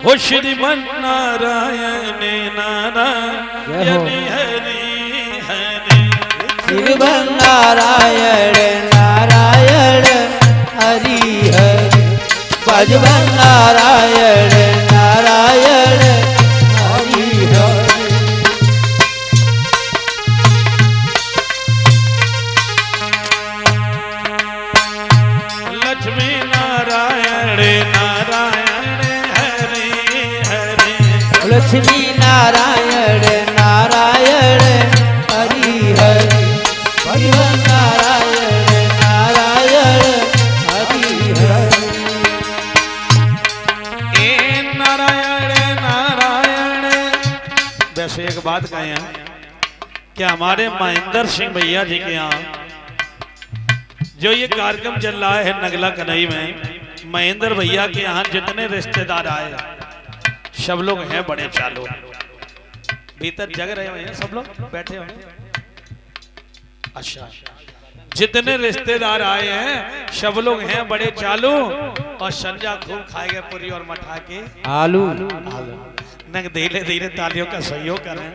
हो श्रीमन नारायण नारायण हरि हरि श्रीमन नारायण नारायण हरि हरि भजवन नारायण नारायण हरि हरि लक्ष्मी नारायण नारायण हरि हरि लक्ष्मी नारायण नारायण हरि हरि भगवान नारायण नारायण हरि हरि ए नारायण नारायण। वैसे एक बात कहें कि हमारे महेंद्र सिंह भैया जी के यहाँ जो ये कार्यक्रम चल रहा है नगला कन्हई में, महेंद्र भैया के यहाँ जितने रिश्तेदार आए सब लोग हैं बड़े चालू, भीतर जग रहे हुए हैं, सब लोग बैठे हुए हैं। अच्छा, जितने रिश्तेदार आए हैं सब लोग हैं बड़े चालू और संजा खूब खाएंगे पूरी और मठा के आलू नंग धीरे धीरे तालियों का सहयोग करें।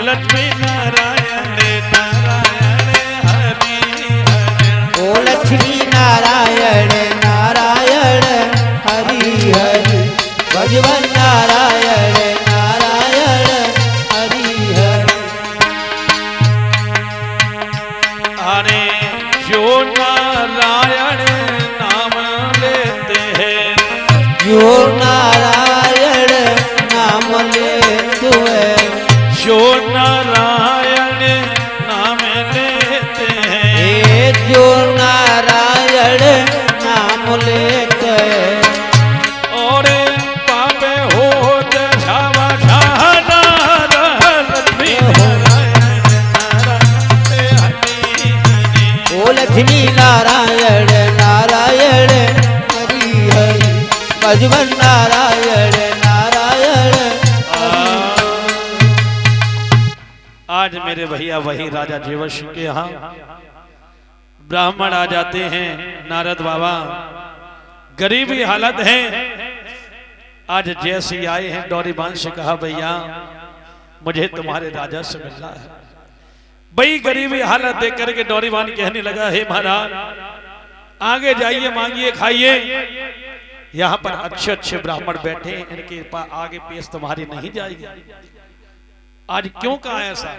लक्ष्मी नारायण नारायण हरि हरि ओ लक्ष्मी नारायण नारायण हरि हरि भगवान नारायण नारायण हरि हरि अरे जो नारायण नाम लेते हैं जो नारायण नाम लेते हैं जो नारायण नाम लेते हैं ए जो नारायण नाम लेते हैं और पापे हो दशावा ढाना लक्ष्मी नारायण नारायण हरि हरि ओ लक्ष्मी नारायण नारायण हरि हरि भगवान नारायण नारायण आज मेरे भैया वही राजा जीवश के यहाँ ब्राह्मण आ जाते हैं। नारद बाबा गरीबी हालत है, आज जैसे आए हैं डोरीबान से कहा भैया मुझे तुम्हारे राजा से मिलना है। भाई गरीबी हालत देख करके डोरीबान कहने लगा हे महाराज आगे जाइए मांगिए खाइए, यहाँ पर अच्छे अच्छे ब्राह्मण बैठे हैं, इनके आगे पेश तुम्हारी नहीं जाएगी। आज क्यों कहा ऐसा?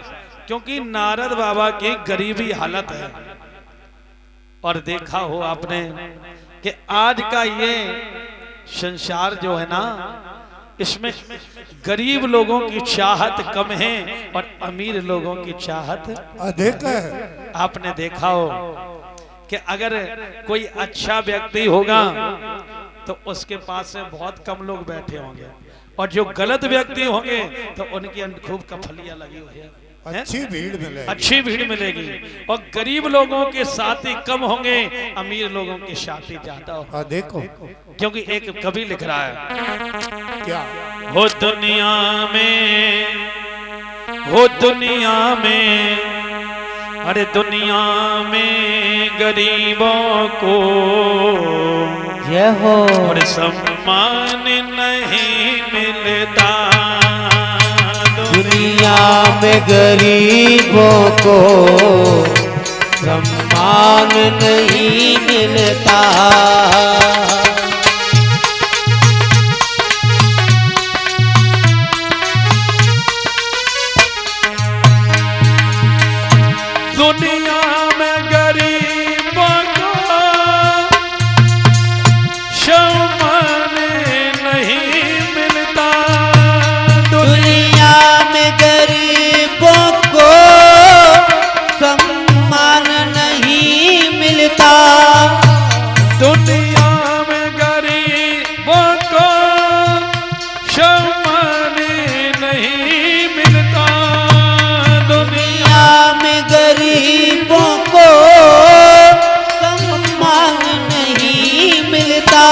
क्योंकि नारद बाबा की गरीबी हालत है और देखा हो आपने कि आज का ये संसार जो है ना इसमें गरीब लोगों की चाहत कम है और अमीर लोगों की चाहत अधिक है। आपने देखा हो कि अगर कोई अच्छा व्यक्ति होगा तो उसके पास में बहुत कम लोग बैठे होंगे और जो गलत व्यक्ति होंगे तो उनकी खूब कफलियां लगी हुई है, अच्छी भीड़ मिलेगी, अच्छी भीड़ मिलेगी। और गरीब लोगों के साथी कम होंगे, अमीर लोगों के साथी ज्यादा होंगे। देखो क्योंकि एक कवि लिख रहा है क्या हो दुनिया में अरे दुनिया में गरीबों को जय हो और सम्मान नहीं मिलता। दुनिया में गरीबों को सम्मान नहीं मिलता। दुनिया में गरीबों को सम्मान नहीं मिलता। दुनिया में गरीबों को सम्मान नहीं मिलता। दुनिया में गरीबों को सम्मान नहीं मिलता। दुनिया में गरीबों को सम्मान नहीं मिलता।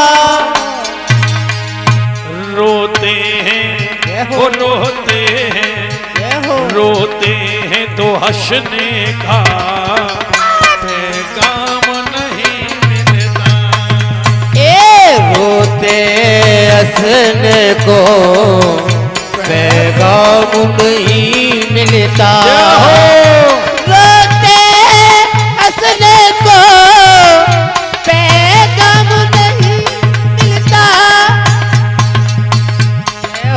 रोते हैं वो रोते हैं, रोते हैं तो हंसने का पैगाम नहीं मिलता। रोते को पैगाम नहीं मिलता। रोते हंसने को पैगाम नहीं मिलता।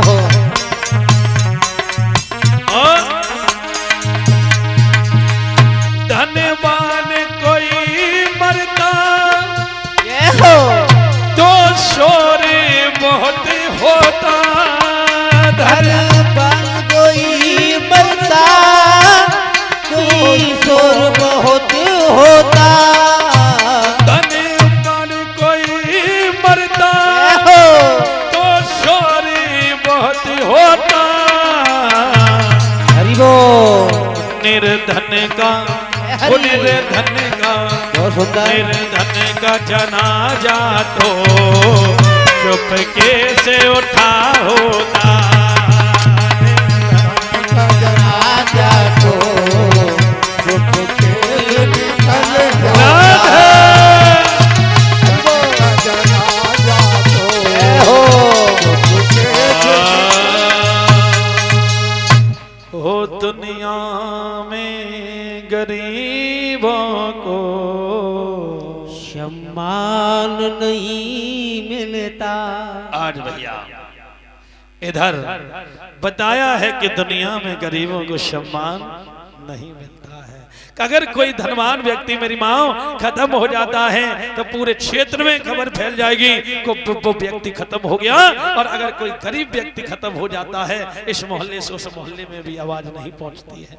हो धनवान कोई मरता ये हो तो शोर बहुत होता। धनवान कोई मरता कोई शोर बहुत होता। धनवान कोई मरता हो तो शोर बहुत होता। हरि बोल। निर्धन का निर्धन का बहुत सुंदर। निर्धन का जनाजा तो चुपके से उठा होता। जनाजा को चुपके निकल राधे। जनाजा तो हो हो दुनिया में गरीबों को सम्मान नहीं मिलता। आज भैया इधर बताया है कि दुनिया में गरीबों को सम्मान नहीं मिलता है। कि अगर कोई धनवान व्यक्ति मेरी माँ खत्म हो जाता है तो पूरे क्षेत्र में खबर फैल जाएगी को वो व्यक्ति खत्म हो गया। और अगर कोई गरीब व्यक्ति खत्म हो जाता है इस मोहल्ले से उस मोहल्ले में भी आवाज नहीं पहुंचती है,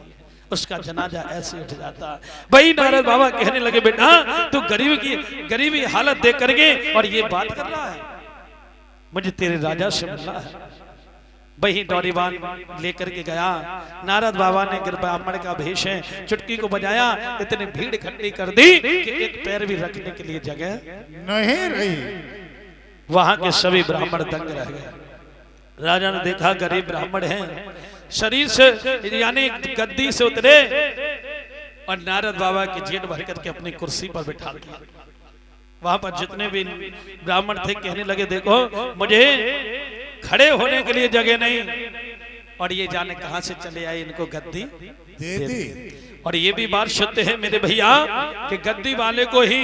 उसका जनाजा ऐसे उठ जाता। भाई नारद बाबा कहने लगे बेटा तू गरीबी हालत देख करके और ये बात कर रहा है, मुझे तेरे राजा से मिलना है। वही डोरीवान लेकर के गया। नारद बाबा ने ब्राह्मण का भेष है चुटकी को बजाया, इतनी भीड़ इकट्ठी कर दी कि एक पैर भी रखने के लिए जगह नहीं रही। वहां के सभी ब्राह्मण दंग रह गए। राजा ने देखा गरीब ब्राह्मण हैं, शरीर से यानी गद्दी से उतरे और नारद बाबा की जेब भर करके अपनी कुर्सी पर बिठा दिया। वहां पर जितने भी ब्राह्मण थे कहने लगे देखो मुझे खड़े होने के लिए जगह नहीं, और ये जाने कहां से चले आए इनको गद्दी दे दी। और ये भी बात सत्य है मेरे भैया कि गद्दी वाले को ही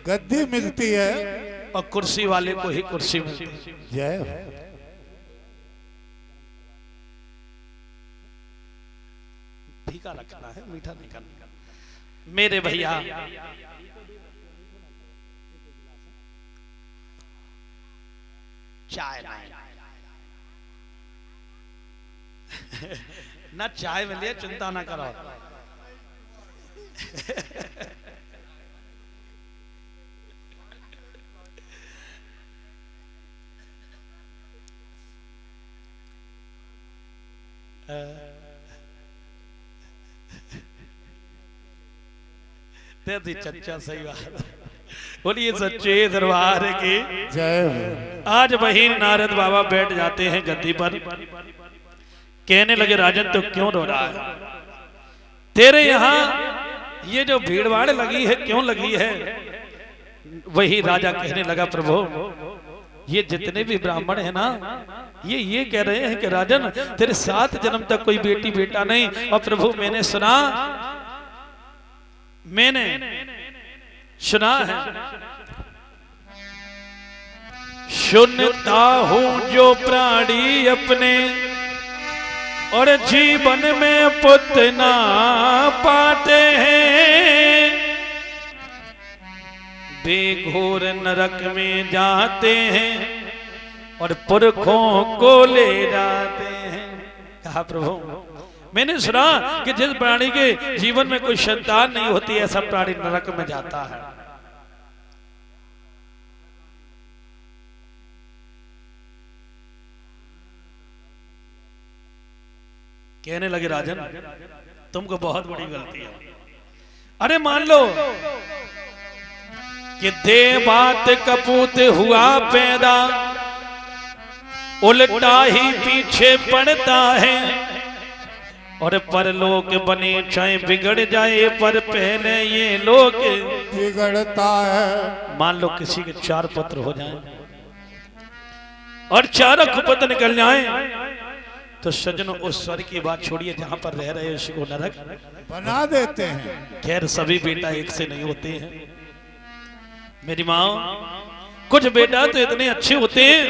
गद्दी मिलती है और कुर्सी वाले को ही कुर्सी मिलती है। जय हो। फीका रखना है, मीठा नहीं करना मेरे भैया। चाय ना चाय मिले चिंता ना करो। तेरी चच्चा सही बात। बोलिए सच्चे दरबार की जय हो। आज वही नारद बाबा बैठ जाते हैं गद्दी पर। कहने लगे राजन तो क्यों रो रहा है, तेरे यहाँ ये जो भीड़ भाड़ लगी है क्यों लगी है। वही राजा कहने लगा प्रभु ये जितने भी ब्राह्मण है ना ये कह रहे हैं कि राजन तेरे 7 जन्म तक कोई बेटी बेटा नहीं। और प्रभु मैंने सुना है सुनता हूं जो प्राणी अपने और जीवन में पुत्र ना पाते हैं बेघोर नरक में जाते हैं और पुरखों को ले जाते हैं। कहा प्रभु मैंने सुना कि जिस प्राणी के जीवन में कोई संतान नहीं होती ऐसा प्राणी नरक में जाता है। कहने लगे राजन तुमको बहुत बड़ी गलती है। अरे मान लो कि देवात कपूत हुआ पैदा उल्टा ही पीछे पड़ता है और परलोक बने चाहे बिगड़ जाए पर पहले ये लोक बिगड़ता है। मान लो किसी के 4 पुत्र हो जाएं और चारों कुपत निकल जाए तो सजनों उस स्वर्ग की बात छोड़िए जहां पर रह रहे उसको नरक बना देते हैं। खैर सभी बेटा एक से नहीं होते हैं मेरी माँ। कुछ बेटा तो इतने अच्छे होते हैं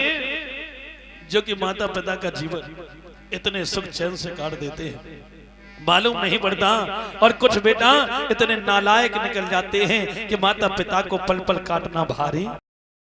जो कि माता पिता का जीवन इतने सुख चैन से काट देते हैं, मालूम नहीं पड़ता। और कुछ बेटा इतने नालायक निकल जाते हैं कि माता पिता को पल पल काटना भारी